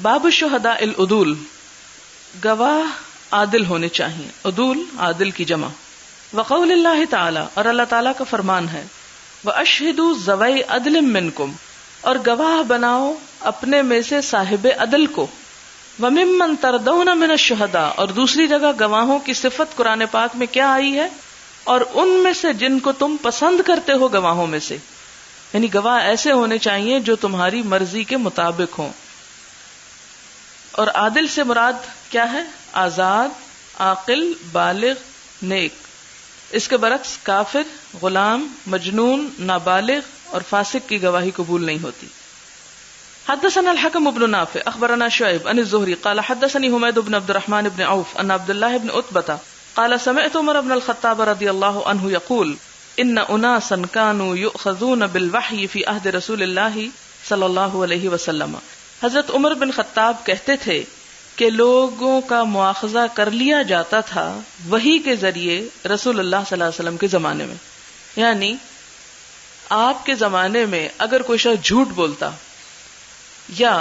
باب الشہداء العدول، گواہ عادل ہونے چاہیے، عدول عادل کی جمع. وقول اللہ تعالی، اور اللہ تعالیٰ کا فرمان ہے، وَأَشْهِدُوا ذَوَيْ عَدْلٍ مِّنْكُمْ، اور گواہ بناؤ اپنے میں سے صاحب عدل کو. وَمِمَّنْ تَرْضَوْنَ مِنَ الشُّهَدَاء، اور دوسری جگہ گواہوں کی صفت قرآن پاک میں کیا آئی ہے؟ اور ان میں سے جن کو تم پسند کرتے ہو گواہوں میں سے، یعنی گواہ ایسے ہونے چاہیے جو تمہاری مرضی کے مطابق ہوں. اور عادل سے مراد کیا ہے؟ آزاد، عاقل، بالغ، نیک. اس کے برعکس کافر، غلام، مجنون، نابالغ اور فاسق کی گواہی قبول نہیں ہوتی. حدثنا الحكم بن نافع اخبرنا شعيب عن الزهري قال حدثني حميد بن عبد الرحمن بن عوف ان عبد الله بن عتبة قال سمعت عمر بن الخطاب رضي الله عنه يقول ان اناسا كانوا يؤخذون بالوحي في عهد رسول الله صلی اللہ علیہ وسلم. حضرت عمر بن خطاب کہتے تھے کہ لوگوں کا مواخذہ کر لیا جاتا تھا وحی کے ذریعے رسول اللہ صلی اللہ علیہ وسلم کے زمانے میں. یعنی آپ کے زمانے میں اگر کوئی شخص جھوٹ بولتا یا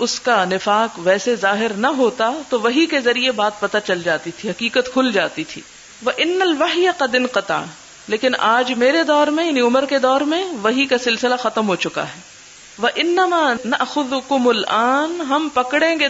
اس کا نفاق ویسے ظاہر نہ ہوتا تو وحی کے ذریعے بات پتہ چل جاتی تھی، حقیقت کھل جاتی تھی. وَإِنَّ الْوَحْيَ قَدْ انْقَطَعَ، لیکن آج میرے دور میں یعنی عمر کے دور میں وحی کا سلسلہ ختم ہو چکا ہے. وَإِنَّمَا نَأْخُذُكُمُ الْآن، ہم پکڑیں گے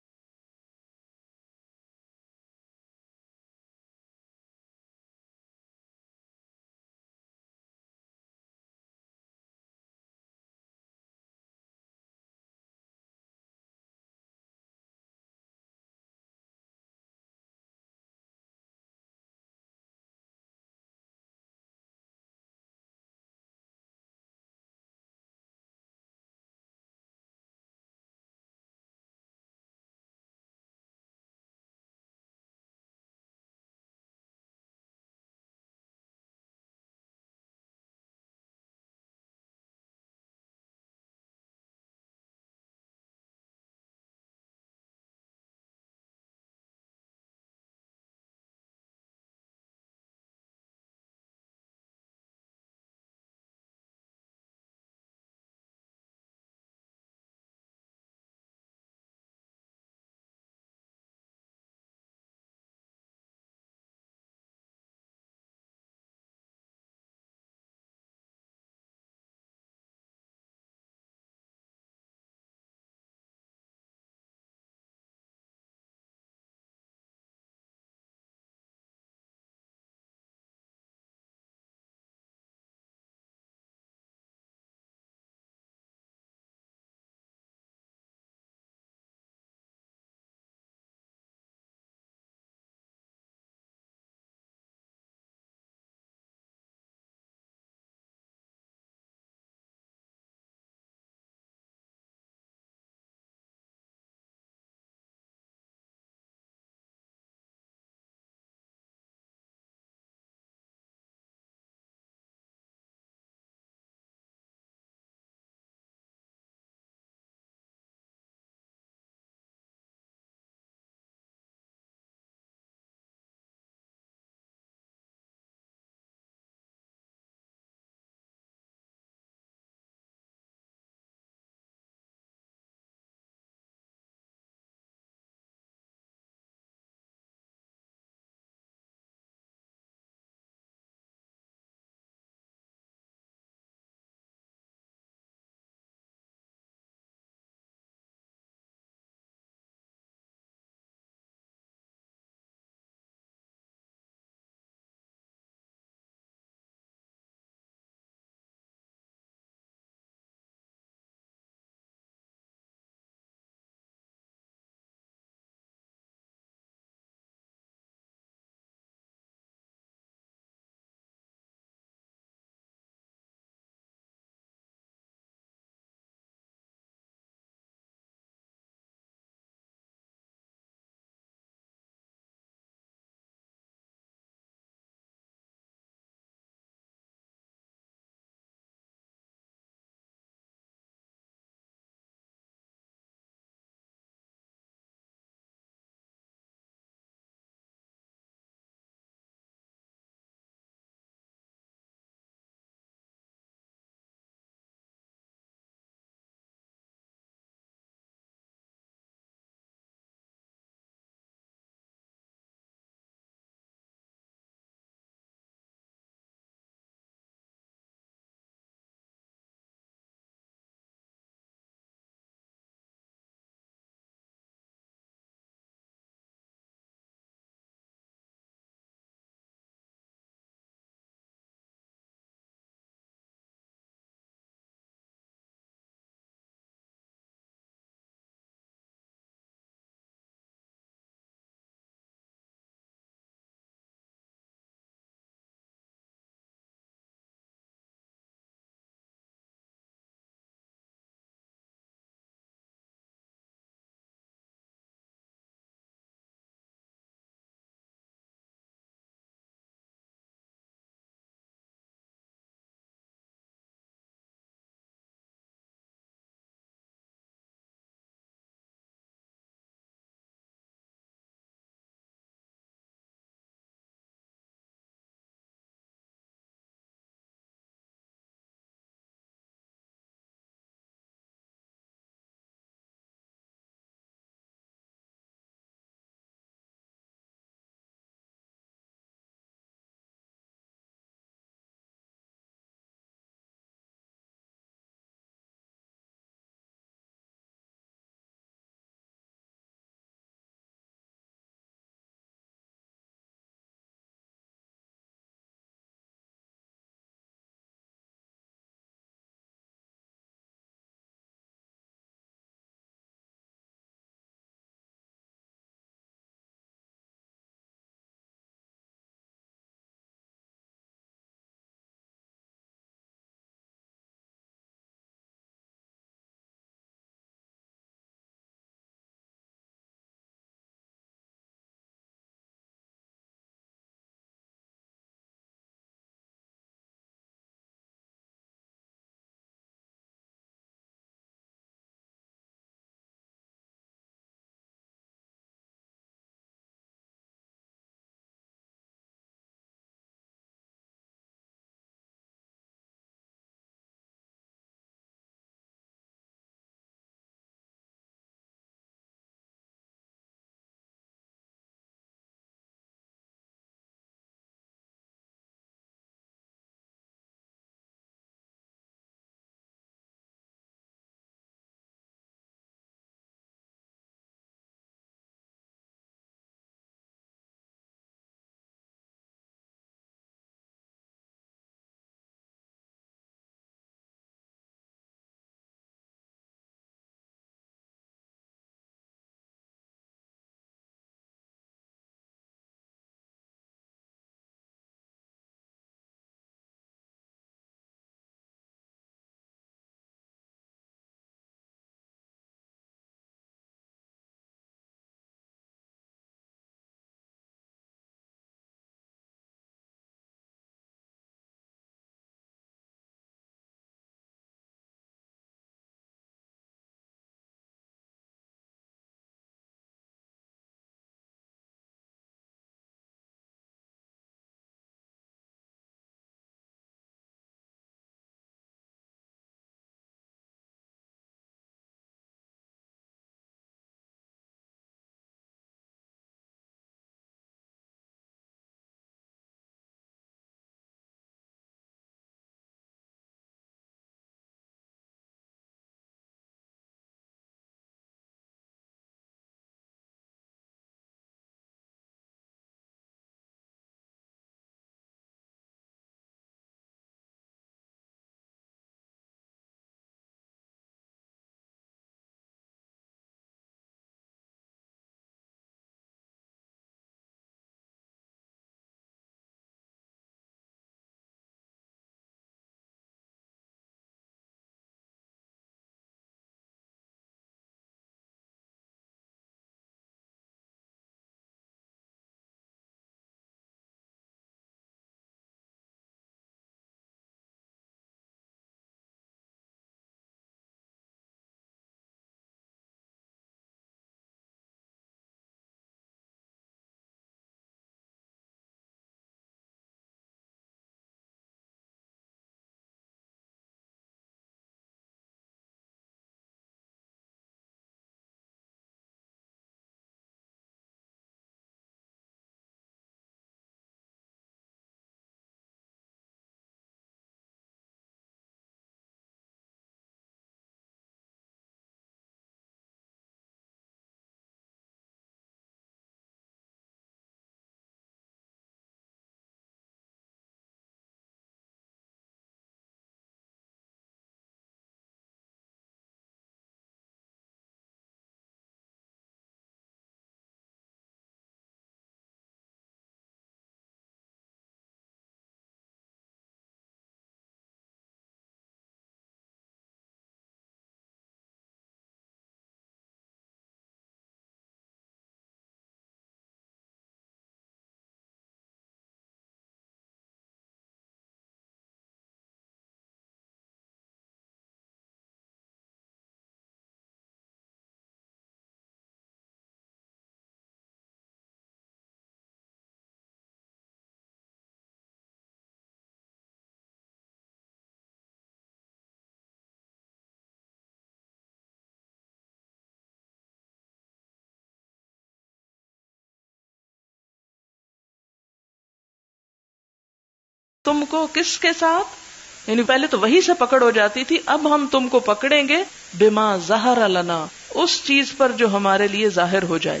تم کو کس کے ساتھ؟ یعنی پہلے تو وہی سے پکڑ ہو جاتی تھی، اب ہم تم کو پکڑیں گے بما ظہر لنا، اس چیز پر جو ہمارے لیے ظاہر ہو جائے،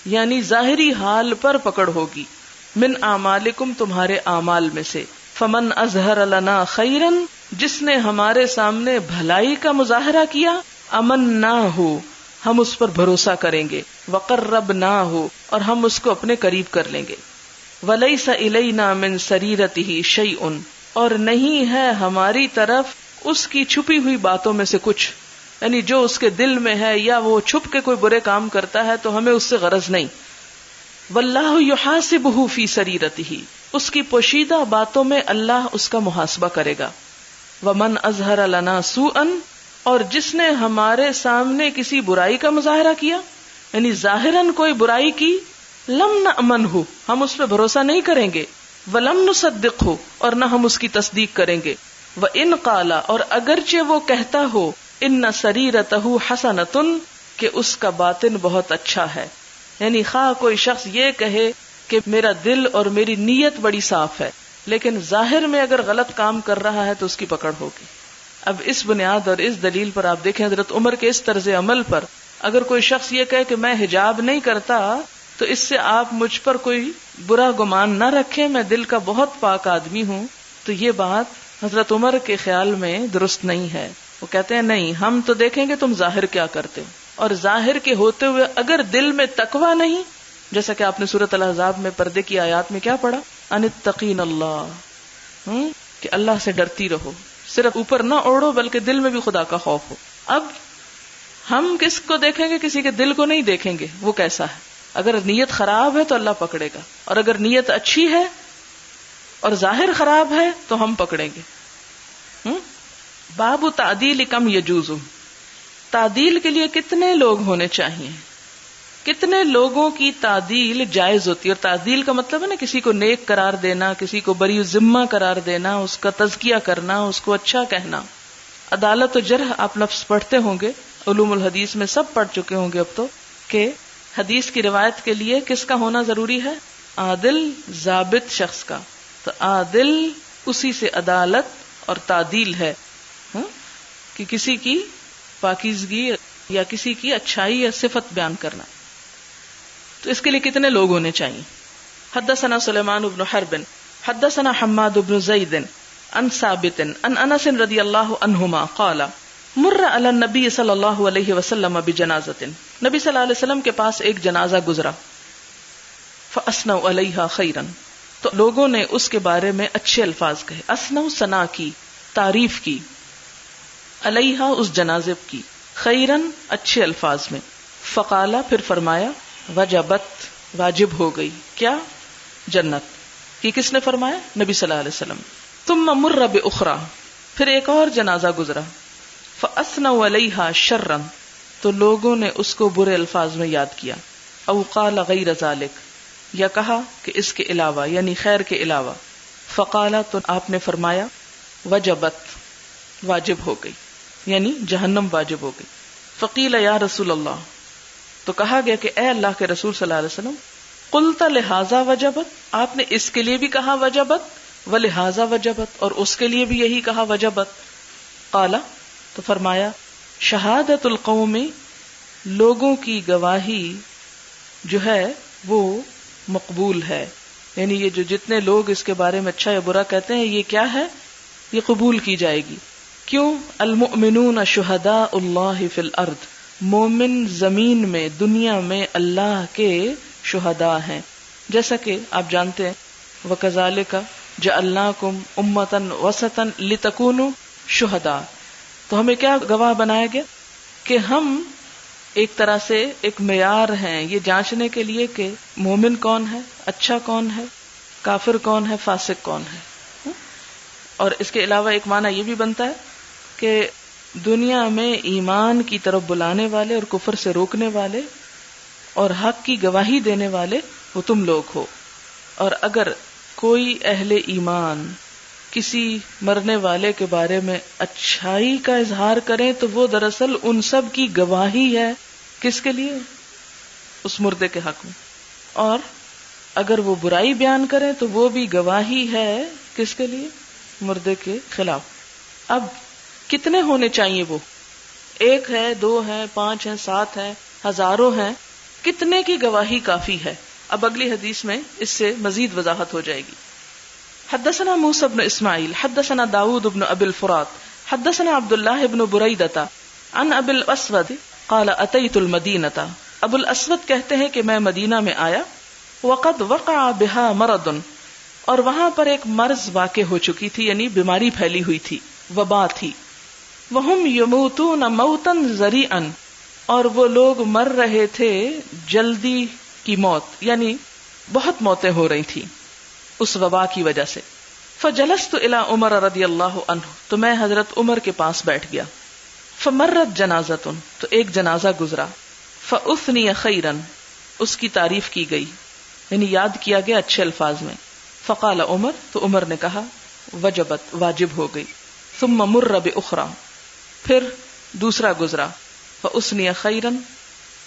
یعنی ظاہری حال پر پکڑ ہوگی، من اعمالکم، تمہارے اعمال میں سے، فمن اظہر لنا خیرا، جس نے ہمارے سامنے بھلائی کا مظاہرہ کیا، امناہ، ہم اس پر بھروسہ کریں گے، وقربناہ، اور ہم اس کو اپنے قریب کر لیں گے، ولیس الینا من سریرتہ شیء، اور نہیں ہے ہماری طرف اس کی چھپی ہوئی باتوں میں سے کچھ، یعنی جو اس کے دل میں ہے یا وہ چھپ کے کوئی برے کام کرتا ہے تو ہمیں اس سے غرض نہیں، واللہ یحاسبہ فی سریرتہ، اس کی پوشیدہ باتوں میں اللہ اس کا محاسبہ کرے گا، ومن اظہر لنا سوءا، اور جس نے ہمارے سامنے کسی برائی کا مظاہرہ کیا، یعنی ظاہراً کوئی برائی کی، لم نأمنہ، ہم اس پہ بھروسہ نہیں کریں گے، ولم نصدقہ، اور نہ ہم اس کی تصدیق کریں گے، وان قال، اور اگرچہ وہ کہتا ہو، ان سریرتہ حسنۃ، کہ اس کا باطن بہت اچھا ہے، یعنی خواہ کوئی شخص یہ کہے کہ میرا دل اور میری نیت بڑی صاف ہے، لیکن ظاہر میں اگر غلط کام کر رہا ہے تو اس کی پکڑ ہوگی۔ اب اس بنیاد اور اس دلیل پر آپ دیکھیں حضرت عمر کے اس طرز عمل پر، اگر کوئی شخص یہ کہے کہ میں حجاب نہیں کرتا تو اس سے آپ مجھ پر کوئی برا گمان نہ رکھیں، میں دل کا بہت پاک آدمی ہوں، تو یہ بات حضرت عمر کے خیال میں درست نہیں ہے۔ وہ کہتے ہیں نہیں، ہم تو دیکھیں گے تم ظاہر کیا کرتے ہو، اور ظاہر کے ہوتے ہوئے اگر دل میں تقوی نہیں، جیسا کہ آپ نے سورۃ الاحزاب میں پردے کی آیات میں کیا پڑھا، ان اتقین اللہ، کہ اللہ سے ڈرتی رہو، صرف اوپر نہ اوڑھو بلکہ دل میں بھی خدا کا خوف ہو۔ اب ہم کس کو دیکھیں گے؟ کسی کے دل کو نہیں دیکھیں گے وہ کیسا ہے، اگر نیت خراب ہے تو اللہ پکڑے گا، اور اگر نیت اچھی ہے اور ظاہر خراب ہے تو ہم پکڑیں گے۔ باب تعدیل کم یجوز، تعدیل کے لیے کتنے لوگ ہونے چاہیے، کتنے لوگوں کی تعدیل جائز ہوتی ہے؟ اور تعدیل کا مطلب ہے نا کسی کو نیک قرار دینا، کسی کو بری ذمہ قرار دینا، اس کا تزکیہ کرنا، اس کو اچھا کہنا۔ عدالت و جرح آپ لفظ پڑھتے ہوں گے، علوم الحدیث میں سب پڑھ چکے ہوں گے اب تو، کہ حدیث کی روایت کے لیے کس کا ہونا ضروری ہے؟ عادل ضابط شخص کا۔ تو عادل اسی سے عدالت اور تعدیل ہے، کہ کسی کی پاکیزگی یا کسی کی اچھائی یا صفت بیان کرنا۔ تو اس کے لیے کتنے لوگ ہونے چاہیے؟ حدثنا سلیمان بن حرب حدثنا حماد بن زید عن ثابت عن انس رضی اللہ عنہما قال مر علی النبی صلی اللہ علیہ وسلم بجنازۃ، نبی صلی اللہ علیہ وسلم کے پاس ایک جنازہ گزرا، فاثنوا علیہا خیرا، تو لوگوں نے اس کے بارے میں اچھے الفاظ کہے، اثنوا ثنا کی، تعریف کی، علیہا اس جنازے کی، خیرن اچھے الفاظ میں، فقالا پھر فرمایا، وجبت واجب ہو گئی، کیا؟ جنت۔ یہ کس نے فرمایا؟ نبی صلی اللہ علیہ وسلم۔ ثم مر باخرى، پھر ایک اور جنازہ گزرا، فاثنوا علیہا شرا، تو لوگوں نے اس کو برے الفاظ میں یاد کیا، او قال غیر ذلک، یا کہا کہ اس کے علاوہ، یعنی خیر کے علاوہ، فقالا تو آپ نے فرمایا، وجبت واجب ہو گئی، یعنی جہنم واجب ہو گئی۔ فقیل یا رسول اللہ، تو کہا گیا کہ اے اللہ کے رسول صلی اللہ علیہ وسلم، قلت لہذا وجبت، آپ نے اس کے لیے بھی کہا وجبت، ولہذا وجبت، اور اس کے لیے بھی یہی کہا وجبت۔ قالا، تو فرمایا، شہادت القوم، لوگوں کی گواہی جو ہے وہ مقبول ہے، یعنی یہ جو جتنے لوگ اس کے بارے میں اچھا یا برا کہتے ہیں یہ کیا ہے؟ یہ قبول کی جائے گی۔ کیوں؟ المؤمنون شہداء اللہ فی الارض، مومن زمین میں، دنیا میں اللہ کے شہداء ہیں، جیسا کہ آپ جانتے ہیں، وَكَذَلِكَ جَعَلْنَاكُمْ أُمَّةً وَسَطًا لِتَكُونُوا شُهَدَاءَ، تو ہمیں کیا گواہ بنایا گیا؟ کہ ہم ایک طرح سے ایک معیار ہیں یہ جانچنے کے لیے کہ مومن کون ہے، اچھا کون ہے، کافر کون ہے، فاسق کون ہے۔ اور اس کے علاوہ ایک معنی یہ بھی بنتا ہے کہ دنیا میں ایمان کی طرف بلانے والے اور کفر سے روکنے والے اور حق کی گواہی دینے والے وہ تم لوگ ہو، اور اگر کوئی اہل ایمان کسی مرنے والے کے بارے میں اچھائی کا اظہار کریں تو وہ دراصل ان سب کی گواہی ہے، کس کے لیے؟ اس مردے کے حق میں۔ اور اگر وہ برائی بیان کریں تو وہ بھی گواہی ہے کس کے لیے؟ مردے کے خلاف. اب کتنے ہونے چاہیے وہ؟ 1 ہے، 2 ہے، 5 ہیں، 7 ہیں، ہزاروں ہیں، کتنے کی گواہی کافی ہے؟ اب اگلی حدیث میں اس سے مزید وضاحت ہو جائے گی. حدثنا موسى بن اسماعیل حدثنا داود بن ابی الفرات حدثنا عبد الله بن بريدة عن ابي الاسود قال اتيت المدینة. ابو الاسود کہتے ہیں کہ میں مدینہ میں آیا. وقد وقع بها مرض، اور وہاں پر ایک مرض واقع ہو چکی تھی، یعنی بیماری پھیلی ہوئی تھی، وبا تھی. وهم يموتون موتا ذريعا، اور وہ لوگ مر رہے تھے جلدی کی موت، یعنی بہت موتیں ہو رہی تھی اس وبا کی وجہ سے. فجلست الى عمر رضی اللہ عنہ، تو میں حضرت عمر کے پاس بیٹھ گیا. فمرت جنازۃ، تو ایک جنازہ گزرا. فاثنی خیرا، اس کی تعریف کی گئی، یعنی یاد کیا گیا اچھے الفاظ میں. فقال عمر، تو عمر نے کہا وجبت، واجب ہو گئی. ثم مر باخرى، پھر دوسرا گزرا. فاثنی خیرا،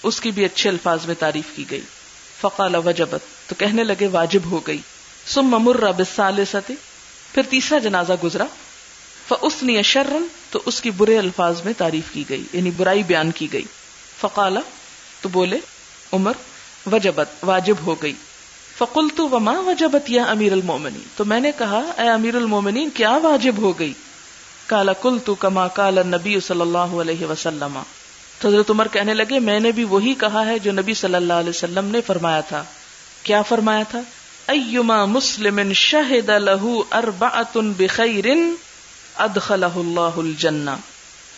اس کی بھی اچھے الفاظ میں تعریف کی گئی. فقال وجبت، تو کہنے لگے واجب ہو گئی. ثم مر بالثالثة، پھر تیسرا جنازہ گزرا. فاثنی شرا، تو اس کی برے الفاظ میں تعریف کی گئی، یعنی برائی بیان کی گئی. فقال، تو بولے عمر وجبت، واجب ہو گئی. فقلت وما وجبت یا امیر المومنین، تو میں نے کہا اے امیر المومنین کیا واجب ہو گئی؟ قال قلت كما قال النبی صلی اللہ علیہ وسلم، تو حضرت عمر کہنے لگے میں نے بھی وہی کہا ہے جو نبی صلی اللہ علیہ وسلم نے فرمایا تھا. کیا فرمایا تھا؟ ایما مسلم شہد لہ اربعۃ بخیر ادخلہ اللہ الجنہ،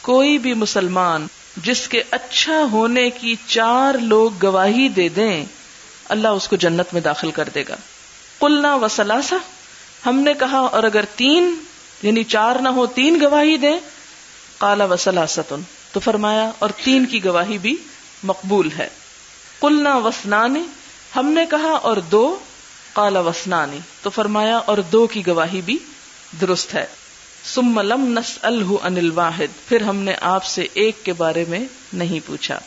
کوئی بھی مسلمان جس کے اچھا ہونے کی 4 لوگ گواہی دے دیں اللہ اس کو جنت میں داخل کر دے گا. قلنا وثلاثہ، ہم نے کہا اور اگر 3 یعنی 4 نہ ہو 3 گواہی دیں. قال وثلاثۃ، تو فرمایا اور 3 کی گواہی بھی مقبول ہے. قلنا واثنان، ہم نے کہا اور 2. قال واثنان، تو فرمایا اور 2 کی گواہی بھی درست ہے. ثم لم نسألہ عن الواحد، پھر ہم نے آپ سے ایک کے بارے میں نہیں پوچھا.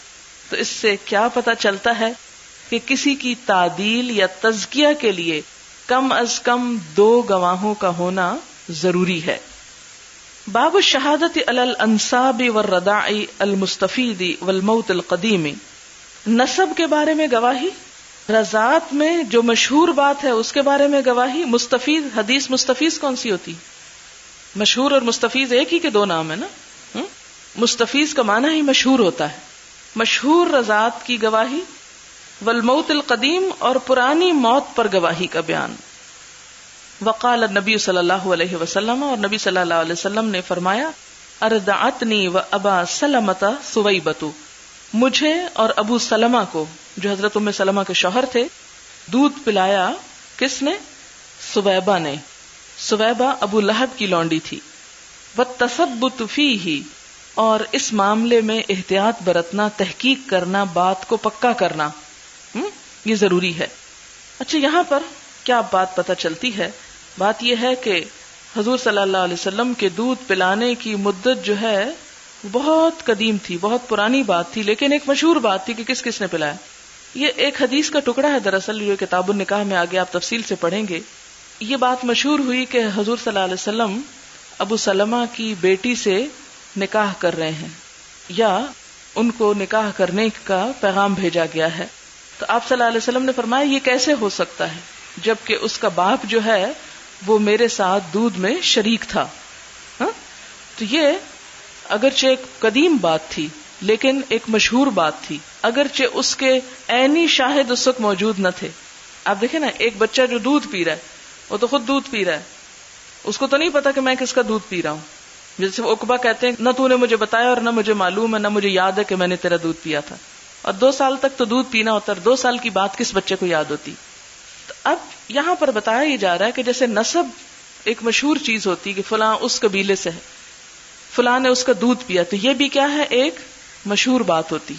تو اس سے کیا پتہ چلتا ہے کہ کسی کی تعدیل یا تزکیہ کے لیے کم از کم 2 گواہوں کا ہونا ضروری ہے. باب الشہادت علی الانساب والرداع المستفید والموت القدیم، نسب کے بارے میں گواہی، رضاعت میں جو مشہور بات ہے اس کے بارے میں گواہی. مستفید، حدیث مستفیض کون سی ہوتی؟ مشہور اور مستفیض ایک ہی کے 2 نام ہے نا. مستفیض کا معنی ہی مشہور ہوتا ہے. مشہور رضاعت کی گواہی، والموت القدیم، اور پرانی موت پر گواہی کا بیان. وقال النبی صلی اللہ علیہ وسلم، اور نبی صلی اللہ علیہ وسلم نے فرمایا اردعتنی و ابا سلمۃ ثویبۃ، مجھے اور ابو سلمہ کو، جو حضرت ام سلمہ کے شوہر تھے، دودھ پلایا. کس نے؟ ثویبہ نے. ثویبہ ابو لہب کی لونڈی تھی. والتثبت فیہ، اور اس معاملے میں احتیاط برتنا، تحقیق کرنا، بات کو پکا کرنا یہ ضروری ہے. اچھا، یہاں پر کیا بات پتہ چلتی ہے؟ بات یہ ہے کہ حضور صلی اللہ علیہ وسلم کے دودھ پلانے کی مدت جو ہے بہت قدیم تھی، بہت پرانی بات تھی، لیکن ایک مشہور بات تھی کہ کس کس نے پلایا. یہ ایک حدیث کا ٹکڑا ہے دراصل، یہ کتاب النکاح میں آگے آپ تفصیل سے پڑھیں گے. یہ بات مشہور ہوئی کہ حضور صلی اللہ علیہ وسلم ابو سلمہ کی بیٹی سے نکاح کر رہے ہیں، یا ان کو نکاح کرنے کا پیغام بھیجا گیا ہے. تو آپ صلی اللہ علیہ وسلم نے فرمایا یہ کیسے ہو سکتا ہے جبکہ اس کا باپ جو ہے وہ میرے ساتھ دودھ میں شریک تھا. تو یہ اگرچہ ایک قدیم بات تھی لیکن ایک مشہور بات تھی، اگرچہ اس کے عینی شاہد اس وقت موجود نہ تھے. آپ دیکھیں نا، ایک بچہ جو دودھ پی رہا ہے وہ تو خود دودھ پی رہا ہے، اس کو تو نہیں پتا کہ میں کس کا دودھ پی رہا ہوں. جیسے عقبہ کہتے ہیں نہ تو نے مجھے بتایا اور نہ مجھے معلوم ہے، نہ مجھے یاد ہے کہ میں نے تیرا دودھ پیا تھا. اور 2 سال تک تو دودھ پینا ہوتا ہے، 2 سال کی بات کس بچے کو یاد ہوتی. تو اب یہاں پر بتایا یہ جا رہا ہے کہ جیسے نسب ایک مشہور چیز ہوتی کہ فلاں اس قبیلے سے ہے، فلاں نے اس کا دودھ پیا، تو یہ بھی کیا ہے، ایک مشہور بات ہوتی.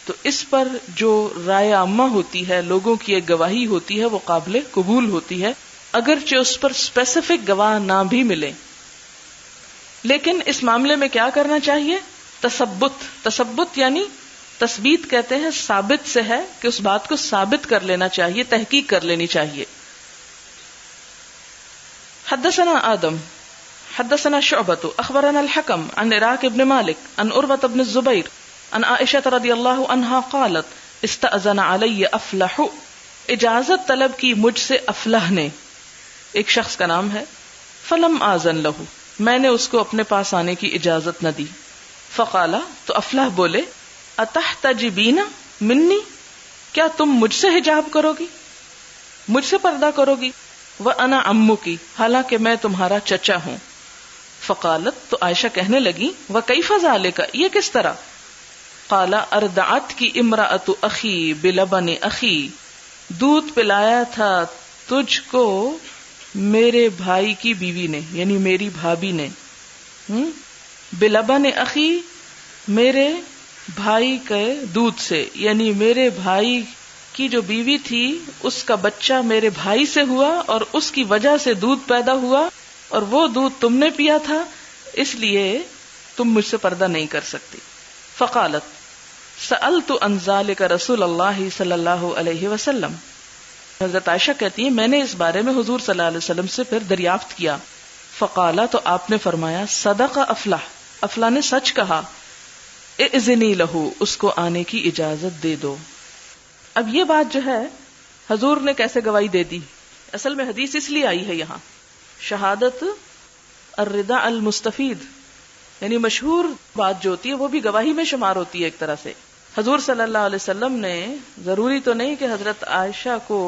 تو اس پر جو رائے عامہ ہوتی ہے، لوگوں کی ایک گواہی ہوتی ہے، وہ قابل قبول ہوتی ہے اگرچہ اس پر اسپیسیفک گواہ نہ بھی ملے. لیکن اس معاملے میں کیا کرنا چاہیے؟ تثبت یعنی تثبیت کہتے ہیں، ثابت سے ہے کہ اس بات کو ثابت کر لینا چاہیے، تحقیق کر لینی چاہیے. حدثنا آدم حدثنا شعبة اخبرنا الحكم عن عراق بن مالك عن عروة بن الزبير عن عائشة رضی اللہ عنہا قالت استأذن علی افلح، اجازت طلب کی مجھ سے افلح نے، ایک شخص کا نام ہے، فلم آذن لہ، میں نے اس کو اپنے پاس آنے کی اجازت نہ دی، فقالا، تو افلح بولے، اتحتجبین منی، کیا تم مجھ سے حجاب کرو گی، مجھ سے پردہ کرو گی، وانا عمکی، حالانکہ میں تمہارا چچا ہوں، فقالت، تو عائشہ کہنے لگی، وکیف ذالک، یہ کس طرح، قالا اردعت کی امرأۃ اخی بلبن اخی، دودھ پلایا تھا تجھ کو میرے بھائی کی بیوی نے، یعنی میری بھابھی نے، بلبن اخی، میرے بھائی کے دودھ سے، یعنی میرے بھائی کی جو بیوی تھی اس کا بچہ میرے بھائی سے ہوا اور اس کی وجہ سے دودھ پیدا ہوا اور وہ دودھ تم نے پیا تھا، اس لیے تم مجھ سے پردہ نہیں کر سکتی۔ فقالت سألت عن ذلك رسول اللہ صلی اللہ علیہ وسلم، حضرت عائشہ کہتی ہیں میں نے اس بارے میں حضور صلی اللہ علیہ وسلم سے پھر دریافت کیا، فقالا، تو آپ نے فرمایا، صدق افلح، افلح نے سچ کہا، اذنی لہو، اس کو آنے کی اجازت دے دو۔ اب یہ بات جو ہے حضور نے کیسے گواہی دے دی، اصل میں حدیث اس لیے آئی ہے یہاں، شہادت الرضا المستفید، یعنی مشہور بات جو ہوتی ہے وہ بھی گواہی میں شمار ہوتی ہے ایک طرح سے۔ حضور صلی اللہ علیہ وسلم نے ضروری تو نہیں کہ حضرت عائشہ کو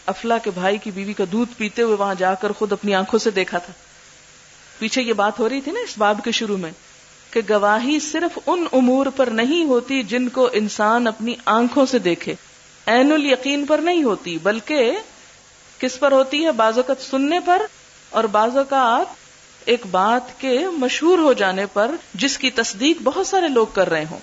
افلا کے بھائی کی بیوی کا دودھ پیتے ہوئے وہاں جا کر خود اپنی آنکھوں سے دیکھا تھا، پیچھے یہ بات ہو رہی تھی نا اس باب کے شروع میں کہ گواہی صرف ان امور پر نہیں ہوتی جن کو انسان اپنی آنکھوں سے دیکھے، عین الیقین پر نہیں ہوتی، بلکہ کس پر ہوتی ہے، بعض اوقات سننے پر اور بعض اوقات ایک بات کے مشہور ہو جانے پر جس کی تصدیق بہت سارے لوگ کر رہے ہوں۔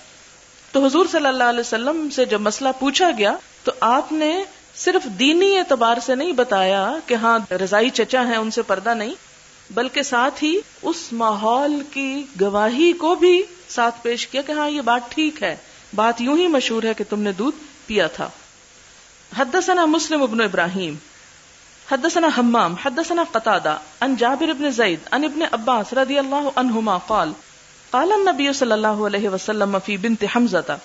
تو حضور صلی اللہ علیہ وسلم سے جب مسئلہ پوچھا گیا تو آپ نے صرف دینی اعتبار سے نہیں بتایا کہ ہاں رضائی چچا ہیں ان سے پردہ نہیں، بلکہ ساتھ ہی اس ماحول کی گواہی کو بھی ساتھ پیش کیا کہ ہاں یہ بات ٹھیک ہے، بات یوں ہی مشہور ہے کہ تم نے دودھ پیا تھا۔ حدثنا مسلم ابن ابراہیم حدثنا حمام حدثنا قتادہ عن جابر بن زید عن ابن عباس رضی اللہ عنہما قال قال النبی صلی اللہ علیہ وسلم فی بنت حمزہ،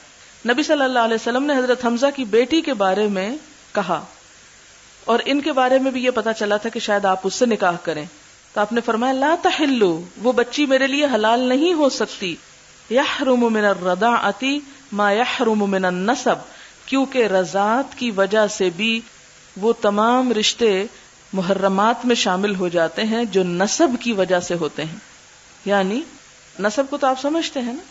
نبی صلی اللہ علیہ وسلم نے حضرت حمزہ کی بیٹی کے بارے میں کہا، اور ان کے بارے میں بھی یہ پتا چلا تھا کہ شاید آپ اس سے نکاح کریں، تو آپ نے فرمایا لا تحلو، وہ بچی میرے لیے حلال نہیں ہو سکتی، یحرم من الرضاعۃ ما یحرم من النسب، کیونکہ رضاعت کی وجہ سے بھی وہ تمام رشتے محرمات میں شامل ہو جاتے ہیں جو نسب کی وجہ سے ہوتے ہیں، یعنی نسب کو تو آپ سمجھتے ہیں نا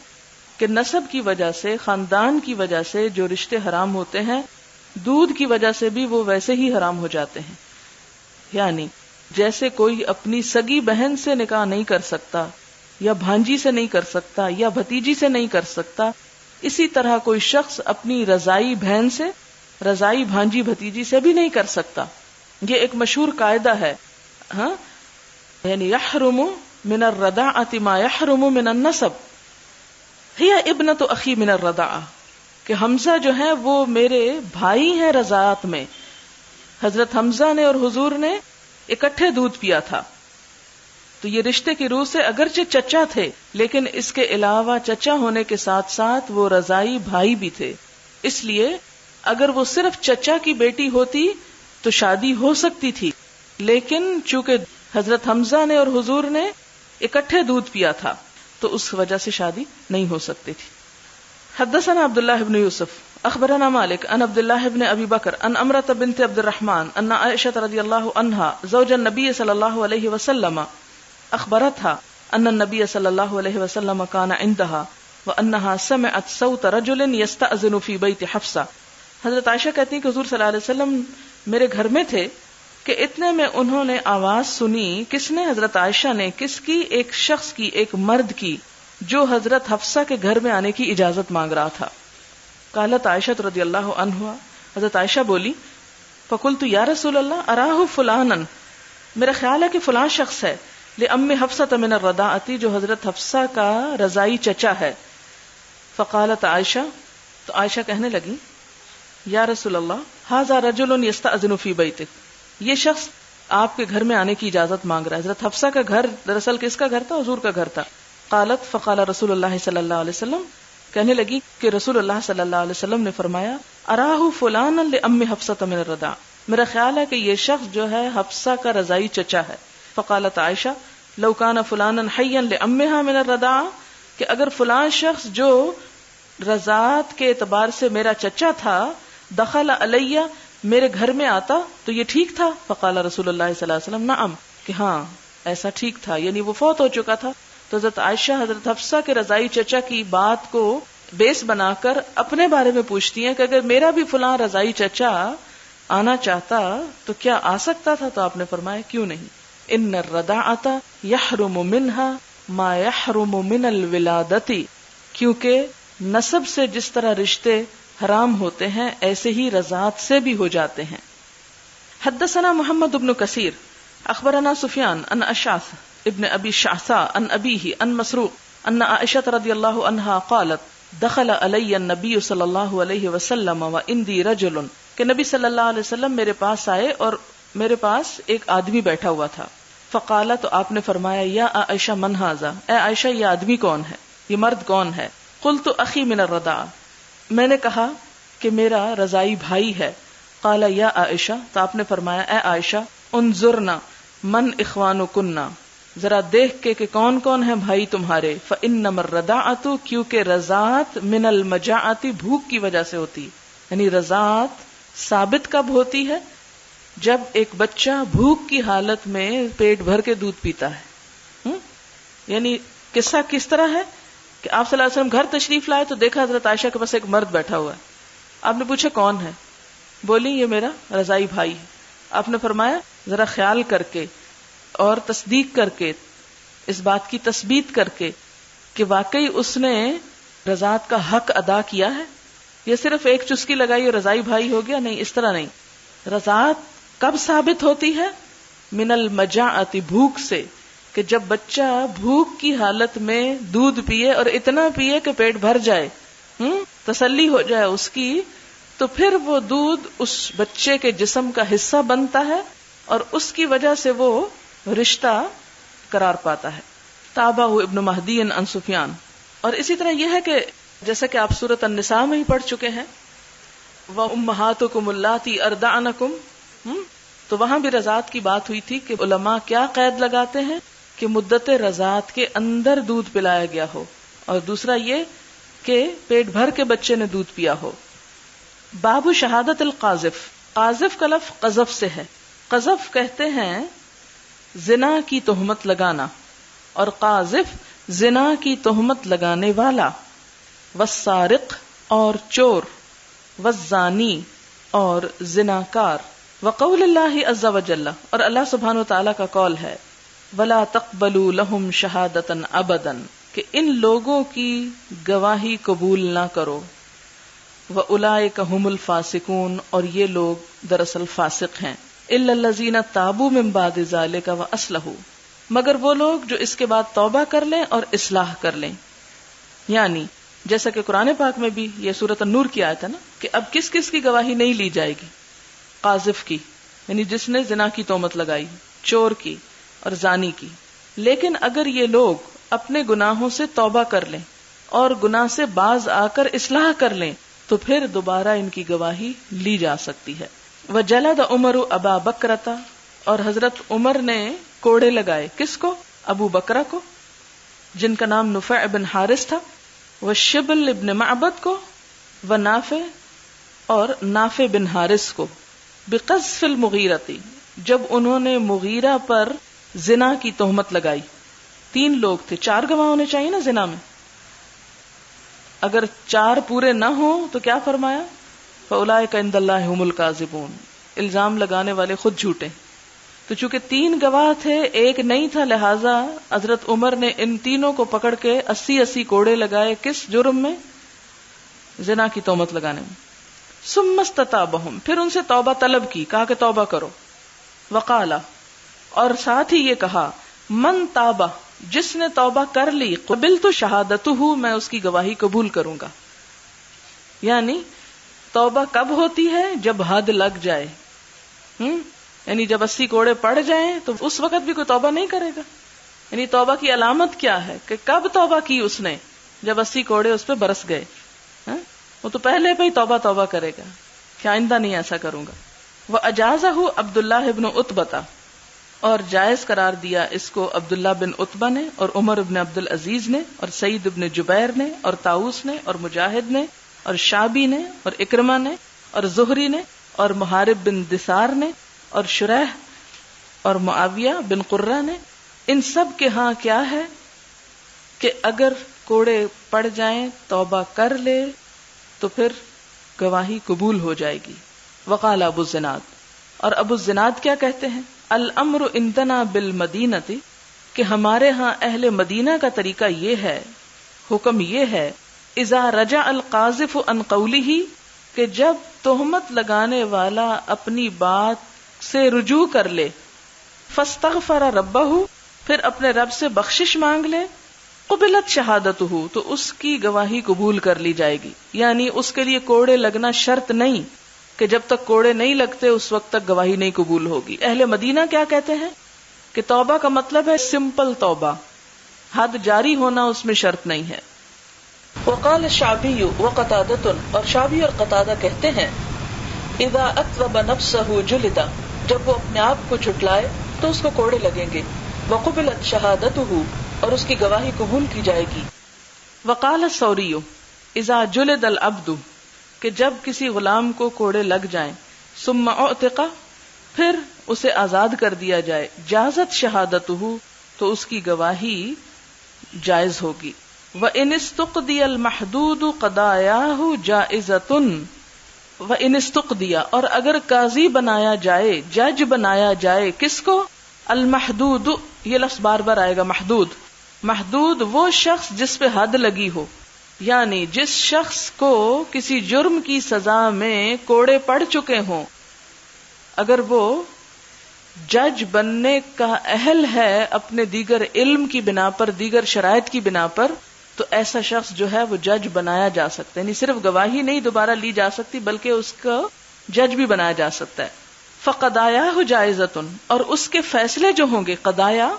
کہ نسب کی وجہ سے، خاندان کی وجہ سے جو رشتے حرام ہوتے ہیں، دودھ کی وجہ سے بھی وہ ویسے ہی حرام ہو جاتے ہیں، یعنی جیسے کوئی اپنی سگی بہن سے نکاح نہیں کر سکتا یا بھانجی سے نہیں کر سکتا یا بھتیجی سے نہیں کر سکتا، اسی طرح کوئی شخص اپنی رضائی بہن سے، رضائی بھانجی بھتیجی سے بھی نہیں کر سکتا۔ یہ ایک مشہور قاعدہ ہے، ہاں، یعنی یحرم من الرضاعۃ ما یحرم من النسب، ہی ابنۃ اخی من الرضاعہ، کہ حمزہ جو ہے وہ میرے بھائی ہیں رضاعت میں۔ حضرت حمزہ نے اور حضور نے اکٹھے دودھ پیا تھا، تو یہ رشتے کی روح سے اگرچہ چچا تھے لیکن اس کے علاوہ چچا ہونے کے ساتھ ساتھ وہ رضائی بھائی بھی تھے، اس لیے اگر وہ صرف چچا کی بیٹی ہوتی تو شادی ہو سکتی تھی، لیکن چونکہ حضرت حمزہ نے اور حضور نے اکٹھے دودھ پیا تھا تو اس وجہ سے شادی نہیں ہو سکتی تھی۔ حدثنا عبداللہ بن یوسف اخبرنا مالک عن عبداللہ بن ابی بکر عن امرۃ بنت عبد الرحمن ان عائشہ رضی اللہ عنہا زوج النبی صلی اللہ علیہ وسلم اخبرتها ان النبی صلی اللہ علیہ وسلم کان عندها وانها سمعت صوت رجل يستأذن في بیت حفصہ۔ حضرت عائشہ کہتی ہیں کہ حضور صلی اللہ علیہ وسلم میرے گھر میں تھے کہ اتنے میں انہوں نے آواز سنی، کس نے؟ حضرت عائشہ نے، کس کی؟ ایک شخص کی، ایک مرد کی، جو حضرت حفصہ کے گھر میں آنے کی اجازت مانگ رہا تھا۔ قالت عائشہ رضی اللہ عنہا، حضرت عائشہ بولی، فقلت یا رسول اللہ اراہ فلانا، میرا خیال ہے کہ فلاں شخص ہے، لأم حفصہ من الرضاعۃ، جو حضرت حفصہ کا رضائی چچا ہے۔ فقالت عائشہ، تو عائشہ کہنے لگی، یا رسول اللہ ھذا رجل یستأذن فی بیتک، یہ شخص آپ کے گھر میں آنے کی اجازت مانگ رہا ہے. حضرت حفصہ کا گھر دراصل کس کا گھر تھا؟ حضور کا گھر تھا. قالت فقال رسول اللہ صلی اللہ علیہ وسلم، کہنے لگی کہ رسول اللہ صلی اللہ علیہ وسلم نے فرمایا اراہ فلانا لام حفصہ من الرضاع، میرا خیال ہے کہ یہ شخص جو ہے حفصہ کا رضاعی چچا ہے. فقالت عائشہ لو کان فلانا حیا لامها من الرضاع، کہ اگر فلان شخص جو رضاعت کے اعتبار سے میرا چچا تھا دخل علیہ، میرے گھر میں آتا تو یہ ٹھیک تھا. فقال رسول اللہ صلی اللہ علیہ وسلم نعم، کہ ہاں ایسا ٹھیک تھا، یعنی وہ فوت ہو چکا تھا. تو حضرت عائشہ حضرت حفصہ کے رضاعی چچا کی بات کو بیس بنا کر اپنے بارے میں پوچھتی ہیں کہ اگر میرا بھی فلاں رضاعی چچا آنا چاہتا تو کیا آ سکتا تھا؟ تو آپ نے فرمایا کیوں نہیں. ان الرضاعۃ یحرم منها ما یحرم من الولادۃ، کیونکہ نسب سے جس طرح رشتے حرام ہوتے ہیں ایسے ہی رضاعت سے بھی ہو جاتے ہیں. حدثنا محمد بن کثیر اخبرنا سفیان عن اشعث ابن ابی شعثاء عن ابیہ عن مسروق ان عائشہ رضی اللہ عنہا قالت دخل علی النبی صلی اللہ علیہ وسلم وعندی رجل، کہ نبی صلی اللہ علیہ وسلم میرے پاس آئے اور میرے پاس ایک آدمی بیٹھا ہوا تھا. فقالا، تو آپ نے فرمایا یا عائشہ من ھذا، اے عائشہ یہ آدمی کون ہے، یہ مرد کون ہے؟ قلت اخی من الرضاع، میں نے کہا کہ میرا رضائی بھائی ہے. قال یا عائشہ، تو آپ نے فرمایا اے عائشہ انظرنا من اخوانکنا، ذرا دیکھ کے کہ کون کون ہیں بھائی تمہارے. فانما الرضاعۃ، کیونکہ رضاعت من المجاعۃ، بھوک کی وجہ سے ہوتی، یعنی رضاعت ثابت کب ہوتی ہے؟ جب ایک بچہ بھوک کی حالت میں پیٹ بھر کے دودھ پیتا ہے. یعنی قصہ کس طرح ہے کہ آپ صلی اللہ علیہ وسلم گھر تشریف لائے تو دیکھا حضرت عائشہ کے پاس ایک مرد بیٹھا ہوا ہے. آپ نے پوچھا کون ہے؟ بولی یہ میرا رضائی بھائی ہے. آپ نے فرمایا ذرا خیال کر کے اور تصدیق کر کے، اس بات کی تثبیت کر کے کہ واقعی اس نے رضاعت کا حق ادا کیا ہے، یہ صرف ایک چسکی لگائی اور رضائی بھائی ہو گیا، نہیں، اس طرح نہیں. رضاعت کب ثابت ہوتی ہے؟ من المجاعۃ، بھوک سے، کہ جب بچہ بھوک کی حالت میں دودھ پیے اور اتنا پیے کہ پیٹ بھر جائے، تسلی ہو جائے اس کی، تو پھر وہ دودھ اس بچے کے جسم کا حصہ بنتا ہے اور اس کی وجہ سے وہ رشتہ قرار پاتا ہے. تابعہ ابن مہدی عن سفیان. اور اسی طرح یہ ہے کہ جیسا کہ آپ سورۃ النساء میں ہی پڑھ چکے ہیں وَأُمَّهَاتُكُمُ اللَّاتِي أَرْضَعْنَكُمْ، تو وہاں بھی رضاعت کی بات ہوئی تھی کہ علماء کیا قید لگاتے ہیں کہ مدت رضاعت کے اندر دودھ پلایا گیا ہو، اور دوسرا یہ کہ پیٹ بھر کے بچے نے دودھ پیا ہو. باب شہادت القاذف، قاذف کا لفظ قذف سے ہے. قذف کہتے ہیں زنا کی تہمت لگانا، اور قاذف زنا کی تہمت لگانے والا. والسارق، اور چور. والزانی، اور زناکار. وقول اللہ عز وجل، اور اللہ سبحانہ و تعالیٰ کا قول ہے وَلَا تَقْبَلُوا لَهُمْ شَهَادَةً أَبَدًا، کہ ان لوگوں کی گواہی قبول نہ کرو. وَأُولَئِكَ هُمُ الْفَاسِقُونَ، اور یہ لوگ دراصل فاسق ہیں. إِلَّا الَّذِينَ تَابُوا مِن بَعْدِ ذَلِكَ وَأَصْلَحُوا، مگر وہ لوگ جو اس کے بعد توبہ کر لیں اور اصلاح کر لیں. یعنی جیسا کہ قرآن پاک میں بھی یہ سورۃ النور کی آیت ہے نا کہ اب کس کس کی گواہی نہیں لی جائے گی؟ قاذف کی، یعنی جس نے زنا کی تہمت لگائی، چور کی اور زانی کی. لیکن اگر یہ لوگ اپنے گناہوں سے توبہ کر لیں اور گناہ سے باز آ کر اصلاح کر لیں تو پھر دوبارہ ان کی گواہی لی جا سکتی ہے. وَجَلَدَ عُمَرُ أَبَا بَكْرَةَ، اور حضرت عمر نے کوڑے لگائے. کس کو؟ ابو بکرہ کو، جن کا نام نفع بن حارث تھا. وشبل ابن معبد کو، ونافع، اور نافع بن حارث کو. بقذف المغیرتی، جب انہوں نے مغیرہ پر زنا کی تہمت لگائی. 3 لوگ تھے، 4 گواہ ہونے چاہیے نا زنا میں. اگر 4 پورے نہ ہوں تو کیا فرمایا؟ فَأُولَئِكَ عِندَ اللَّهِ هُمُ الْكَاذِبُونَ، الزام لگانے والے خود جھوٹے. تو چونکہ 3 گواہ تھے، ایک نہیں تھا، لہذا حضرت عمر نے ان تینوں کو پکڑ کے 80 کوڑے لگائے. کس جرم میں؟ زنا کی تہمت لگانے میں. ثم استتابہم، پھر ان سے توبہ طلب کی، کہا کہ توبہ کرو. وقالا، اور ساتھ ہی یہ کہا من تابہ، جس نے توبہ کر لی، قبلت شہادتہ، میں اس کی گواہی قبول کروں گا. یعنی توبہ کب ہوتی ہے؟ جب حد لگ جائے. یعنی جب 80 کوڑے پڑ جائیں تو اس وقت بھی کوئی توبہ نہیں کرے گا. یعنی توبہ کی علامت کیا ہے کہ کب توبہ کی اس نے؟ جب 80 کوڑے اس پہ برس گئے. وہ تو پہلے پہ ہی توبہ کرے گا کہ آئندہ نہیں ایسا کروں گا. وَأَجَازَهُ عبد اللہ ابن عتبہ، اور جائز قرار دیا اس کو عبداللہ بن عتبہ نے اور عمر بن عبد العزیز نے اور سعید بن جبیر نے اور طاؤس نے اور مجاہد نے اور شعبی نے اور اکرمہ نے اور زہری نے اور محارب بن دثار نے اور شریح اور معاویہ بن قرہ نے. ان سب کے ہاں کیا ہے کہ اگر کوڑے پڑ جائیں توبہ کر لے تو پھر گواہی قبول ہو جائے گی. وقال ابو الزناد، اور ابو الزناد کیا کہتے ہیں؟ الامر عندنا بالمدینہ، کہ ہمارے ہاں اہل مدینہ کا طریقہ یہ ہے، حکم یہ ہے، اذا رجع القاذف عن قوله، کہ جب تہمت لگانے والا اپنی بات سے رجوع کر لے، فاستغفر ربہ، پھر اپنے رب سے بخشش مانگ لے، قبلت شہادتہ، تو اس کی گواہی قبول کر لی جائے گی. یعنی اس کے لیے کوڑے لگنا شرط نہیں کہ جب تک کوڑے نہیں لگتے اس وقت تک گواہی نہیں قبول ہوگی. اہل مدینہ کیا کہتے ہیں کہ توبہ کا مطلب ہے سمپل توبہ، حد جاری ہونا اس میں شرط نہیں ہے. وقال الشعبی وقتادہ، اور شعبی اور قتادہ کہتے ہیں اذا اطلب نفسه جلد، جب وہ اپنے آپ کو جھٹلائے تو اس کو کوڑے لگیں گے. وقبلت شہادتہ، اور اس کی گواہی قبول کی جائے گی. وقال الثوری اذا جلد العبد، کہ جب کسی غلام کو کوڑے لگ جائیں، ثم اعتق، پھر اسے آزاد کر دیا جائے، جازت شہادتہ، تو اس کی گواہی جائز ہوگی. وَإِنِ اسْتُقْضِيَ الْمَحْدُودُ قَضَايَاهُ جَائِزَةٌ، وَإِنِ اسْتُقْضِيَ، اور اگر قاضی بنایا جائے، جج بنایا جائے، کس کو؟ المحدود، یہ لفظ بار بار آئے گا. محدود وہ شخص جس پہ حد لگی ہو، یعنی جس شخص کو کسی جرم کی سزا میں کوڑے پڑ چکے ہوں، اگر وہ جج بننے کا اہل ہے اپنے دیگر علم کی بنا پر، دیگر شرائط کی بنا پر، تو ایسا شخص جو ہے وہ جج بنایا جا سکتا ہے. یعنی صرف گواہی نہیں دوبارہ لی جا سکتی بلکہ اس کو جج بھی بنایا جا سکتا ہے. فقضایاہ جائزۃ، اور اس کے فیصلے جو ہوں گے، قضایا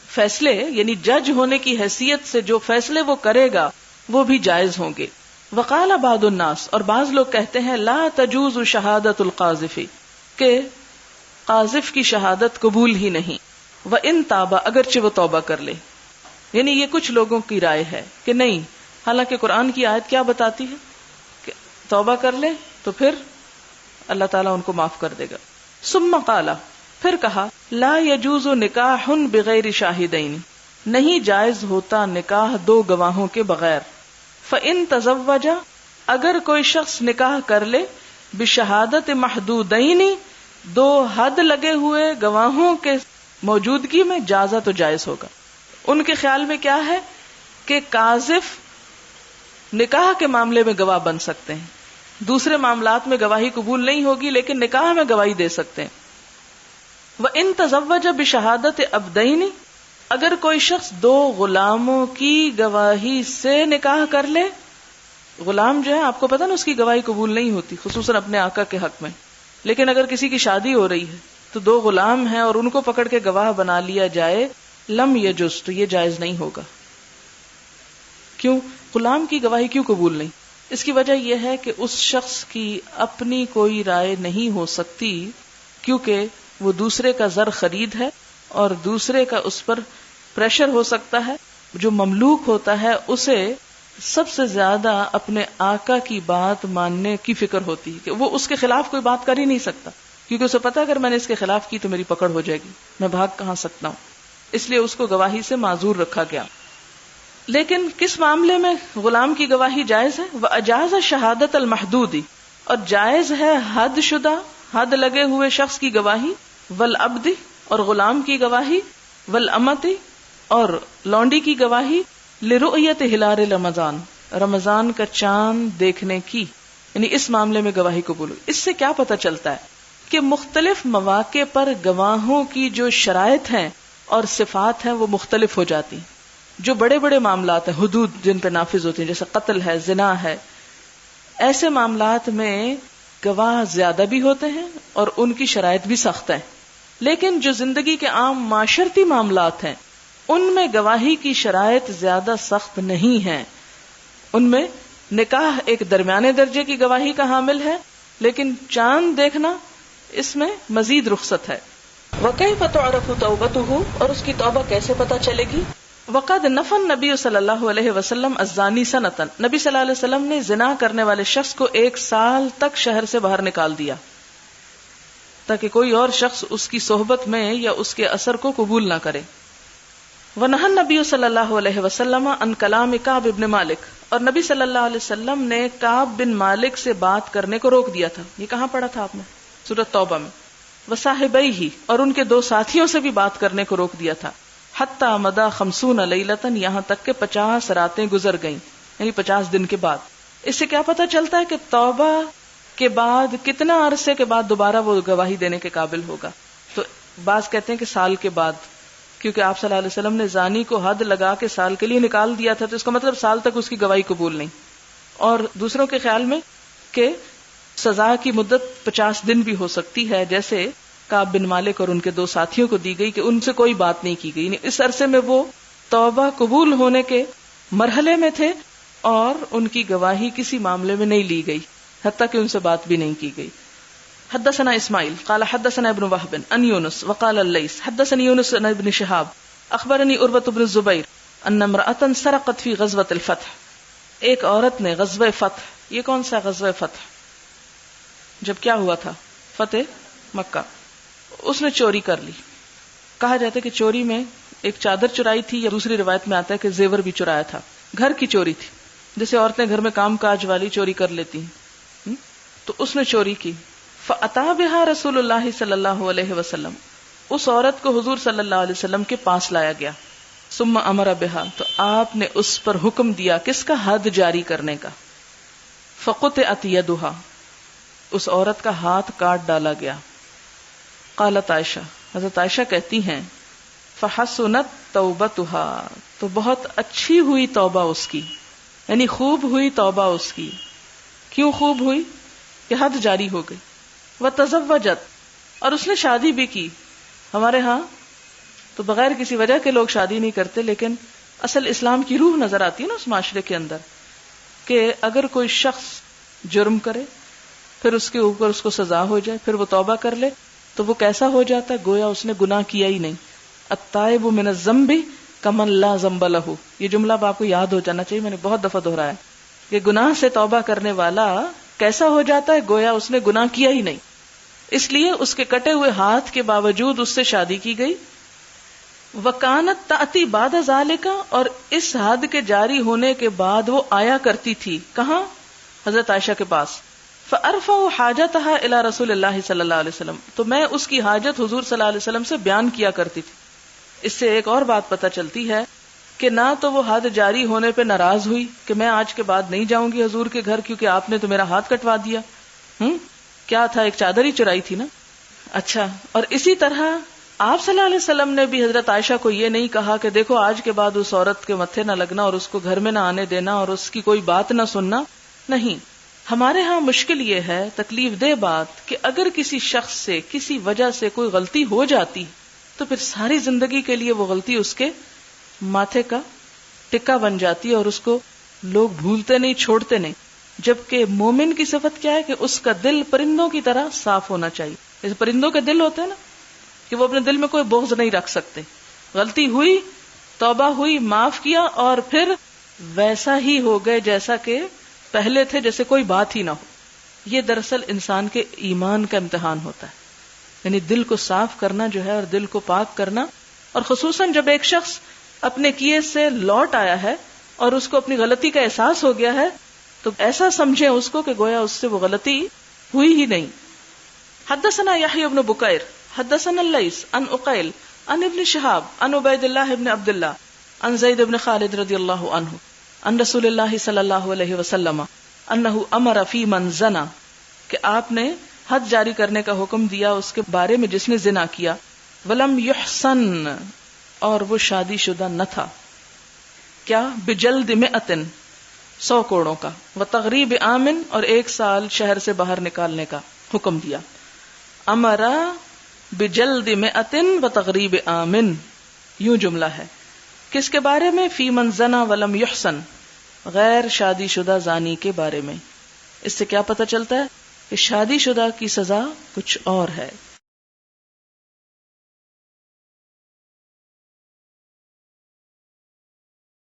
فیصلے، یعنی جج ہونے کی حیثیت سے جو فیصلے وہ کرے گا وہ بھی جائز ہوں گے. وقال بعض الناس، اور بعض لوگ کہتے ہیں لا تجوز شہادت القاذف، کہ قاذف کی شہادت قبول ہی نہیں. وان تاب، اگرچہ وہ توبہ کر لے. یعنی یہ کچھ لوگوں کی رائے ہے کہ نہیں، حالانکہ قرآن کی آیت کیا بتاتی ہے کہ توبہ کر لے تو پھر اللہ تعالیٰ ان کو معاف کر دے گا. ثم قال، پھر کہا لا یجوز نکاح بغیر شاہدین، نہیں جائز ہوتا نکاح دو گواہوں کے بغیر. فإن تزوج، اگر کوئی شخص نکاح کر لے، بشہادت محدودین، دو حد لگے ہوئے گواہوں کے موجودگی میں، جازا، تو جائز ہوگا. ان کے خیال میں کیا ہے کہ قاذف نکاح کے معاملے میں گواہ بن سکتے ہیں، دوسرے معاملات میں گواہی قبول نہیں ہوگی لیکن نکاح میں گواہی دے سکتے ہیں. وَإِن تَزَوَّجَ بِشَهَادَةِ عَبْدَيْنِ، اگر کوئی شخص دو غلاموں کی گواہی سے نکاح کر لے، غلام جو ہے آپ کو پتا نا اس کی گواہی قبول نہیں ہوتی، خصوصاً اپنے آقا کے حق میں. لیکن اگر کسی کی شادی ہو رہی ہے تو دو غلام ہیں اور ان کو پکڑ کے گواہ بنا لیا جائے، لم یجوز، تو یہ جائز نہیں ہوگا. کیوں؟ غلام کی گواہی کیوں قبول نہیں؟ اس کی وجہ یہ ہے کہ اس شخص کی اپنی کوئی رائے نہیں ہو سکتی، کیونکہ وہ دوسرے کا زر خرید ہے اور دوسرے کا اس پر پریشر ہو سکتا ہے. جو مملوک ہوتا ہے اسے سب سے زیادہ اپنے آقا کی بات ماننے کی فکر ہوتی ہے کہ وہ اس کے خلاف کوئی بات کر ہی نہیں سکتا، کیونکہ اسے پتا اگر میں نے اس کے خلاف کی تو میری پکڑ ہو جائے گی، میں بھاگ کہاں سکتا ہوں. اس لیے اس کو گواہی سے معذور رکھا گیا. لیکن کس معاملے میں غلام کی گواہی جائز ہے؟ وَأَجَازَ شَهَادَةَ الْمَحْدُودِ، اور جائز ہے حد شدہ، حد لگے ہوئے شخص کی گواہی، والعبد، اور غلام کی گواہی، والامۃ، اور لونڈی کی گواہی، لرؤیت ہلال رمضان، رمضان کا چاند دیکھنے کی. یعنی اس معاملے میں گواہی قبول ہوئی. اس سے کیا پتہ چلتا ہے کہ مختلف مواقع پر گواہوں کی جو شرائط ہیں اور صفات ہیں وہ مختلف ہو جاتی ہیں. جو بڑے بڑے معاملات ہیں، حدود جن پہ نافذ ہوتی ہیں، جیسے قتل ہے، زنا ہے، ایسے معاملات میں گواہ زیادہ بھی ہوتے ہیں اور ان کی شرائط بھی سخت ہیں. لیکن جو زندگی کے عام معاشرتی معاملات ہیں ان میں گواہی کی شرائط زیادہ سخت نہیں ہیں. ان میں نکاح ایک درمیانے درجے کی گواہی کا حامل ہے، لیکن چاند دیکھنا اس میں مزید رخصت ہے. وَكَيْفَ تُعْرَفُ تَوْبَتُهُ، اور اس کی توبہ کیسے پتہ چلے گی؟ وَقَدْ نَفَى النَّبِيُّ صلی اللہ علیہ وسلم الزَّانِي سَنَةً، نبی صلی اللہ علیہ وسلم نے زنا کرنے والے شخص کو 1 سال تک شہر سے باہر نکال دیا تاکہ کوئی اور شخص اس کی صحبت میں یا اس کے اثر کو قبول نہ کرے. وَنَهَى النَّبِيُّ صلی اللہ علیہ وسلم عن کلام کعب بن مالک، اور نبی صلی اللہ علیہ وسلم نے کعب بن مالک سے بات کرنے کو روک دیا تھا. یہ کہاں پڑھا تھا آپ نے؟ سورۃ توبہ میں. وصاحبیہ، اور ان کے 2 ساتھیوں سے بھی بات کرنے کو روک دیا تھا. حتی مدى 50 لیلۃ، یہاں تک کہ 50 راتیں گزر گئیں، یعنی 50 دن کے بعد. اس سے کیا پتہ چلتا ہے کہ توبہ کے بعد کتنا عرصے کے بعد دوبارہ وہ گواہی دینے کے قابل ہوگا؟ تو بعض کہتے ہیں کہ سال کے بعد، کیونکہ آپ صلی اللہ علیہ وسلم نے زانی کو حد لگا کے سال کے لیے نکال دیا تھا، تو اس کا مطلب سال تک اس کی گواہی قبول نہیں. اور دوسروں کے خیال میں کہ سزا کی مدت 50 دن بھی ہو سکتی ہے، جیسے کعب بن مالک اور ان کے 2 ساتھیوں کو دی گئی کہ ان سے کوئی بات نہیں کی گئی، یعنی اس عرصے میں وہ توبہ قبول ہونے کے مرحلے میں تھے اور ان کی گواہی کسی معاملے میں نہیں لی گئی، حتیٰ کہ ان سے بات بھی نہیں کی گئی. حدثنا اسماعیل قال حدثنا ابن وهب عن يونس وقال الليث حدثني يونس عن ابن شهاب اخبرني عروة بن الزبير ان امرأة سرقت في غزوة الفتح. ایک عورت نے غزوہ فتح، یہ کون سا غزوہ فتح؟ جب کیا ہوا تھا؟ فتح مکہ. اس نے چوری کر لی. کہا جاتا ہے کہ چوری میں ایک چادر چرائی تھی، یا دوسری روایت میں آتا ہے کہ زیور بھی چرایا تھا. گھر کی چوری تھی، جیسے عورتیں گھر میں کام کاج والی چوری کر لیتی ہیں. تو اس نے چوری کی. فَأَتَى بِهَا رسول اللہ صلی اللہ علیہ وسلم، اس عورت کو حضور صلی اللہ علیہ وسلم کے پاس لایا گیا. ثم امر بها، تو آپ نے اس پر حکم دیا کس کا؟ حد جاری کرنے کا. فقطعت يدها، اس عورت کا ہاتھ کاٹ ڈالا گیا. قالت عائشہ، حضرت عائشہ کہتی ہیں فحسنت توبتها، تو بہت اچھی ہوئی توبہ اس کی، یعنی خوب ہوئی توبہ اس کی. کیوں خوب ہوئی؟ کہ حد جاری ہو گئی. وتزوجت، اور اس نے شادی بھی کی. ہمارے ہاں تو بغیر کسی وجہ کے لوگ شادی نہیں کرتے، لیکن اصل اسلام کی روح نظر آتی ہے نا اس معاشرے کے اندر، کہ اگر کوئی شخص جرم کرے پھر اس کے اوپر اس کو سزا ہو جائے، پھر وہ توبہ کر لے، تو وہ کیسا ہو جاتا ہے؟ گویا اس نے گناہ کیا ہی نہیں. التائب من الذنب کمن لا ذنب لہ، یہ جملہ اب آپ کو یاد ہو جانا چاہیے، میں نے بہت دفعہ دہرایا کہ گناہ سے توبہ کرنے والا کیسا ہو جاتا ہے؟ گویا اس نے گناہ کیا ہی نہیں. اس لیے اس کے کٹے ہوئے ہاتھ کے باوجود اس سے شادی کی گئی. وکانت تأتی بعد ذالک، اور اس حد کے جاری ہونے کے بعد وہ آیا کرتی تھی. کہاں؟ حضرت عائشہ کے پاس. فارفع حاجتها الى رسول اللہ صلی اللہ علیہ وسلم، تو میں اس کی حاجت حضور صلی اللہ علیہ وسلم سے بیان کیا کرتی تھی. اس سے ایک اور بات پتہ چلتی ہے کہ نہ تو وہ حد جاری ہونے پہ ناراض ہوئی کہ میں آج کے بعد نہیں جاؤں گی حضور کے گھر کیونکہ آپ نے تو میرا ہاتھ کٹوا دیا. کیا تھا؟ ایک چادر ہی چرائی تھی نا. اچھا، اور اسی طرح آپ صلی اللہ علیہ وسلم نے بھی حضرت عائشہ کو یہ نہیں کہا کہ دیکھو آج کے بعد اس عورت کے متھے نہ لگنا اور اس کو گھر میں نہ آنے دینا اور اس کی کوئی بات نہ سننا. نہیں، ہمارے ہاں مشکل یہ ہے، تکلیف دہ بات، کہ اگر کسی شخص سے کسی وجہ سے کوئی غلطی ہو جاتی تو پھر ساری زندگی کے لیے وہ غلطی اس کے ماتھے کا ٹکا بن جاتی ہے اور اس کو لوگ بھولتے نہیں، چھوڑتے نہیں. جبکہ مومن کی صفت کیا ہے کہ اس کا دل پرندوں کی طرح صاف ہونا چاہیے. جیسے پرندوں کے دل ہوتے ہیں نا، کہ وہ اپنے دل میں کوئی بغض نہیں رکھ سکتے. غلطی ہوئی، توبہ ہوئی، معاف کیا، اور پھر ویسا ہی ہو گئے جیسا کہ پہلے تھے، جیسے کوئی بات ہی نہ ہو. یہ دراصل انسان کے ایمان کا امتحان ہوتا ہے، یعنی دل کو صاف کرنا جو ہے اور دل کو پاک کرنا. اور خصوصاً جب ایک شخص اپنے کیے سے لوٹ آیا ہے اور اس کو اپنی غلطی کا احساس ہو گیا ہے تو ایسا سمجھیں اس کو کہ گویا اس سے وہ غلطی ہوئی ہی نہیں. حدثنا یحیی بن بکیر حدثنا اللیث عن عقیل عن ابن شہاب عن عبید اللہ بن عبد اللہ عن زید بن خالد رضی اللہ عنہ عن رسول اللہ صلی اللہ علیہ وسلم انہ امر فی من زنا، کہ آپ نے حد جاری کرنے کا حکم دیا اس کے بارے میں جس نے زنا کیا. ولم یحسن، اور وہ شادی شدہ نہ تھا. کیا؟ بجلد 100 کوڑوں کا. وتغریب عامن، اور 1 سال شہر سے باہر نکالنے کا حکم دیا. امرا بجلد مئۃ و تغریب آمن، یوں جملہ ہے. کس کے بارے میں؟ فی من زنا ولم یحسن، غیر شادی شدہ زانی کے بارے میں. اس سے کیا پتہ چلتا ہے کہ شادی شدہ کی سزا کچھ اور ہے.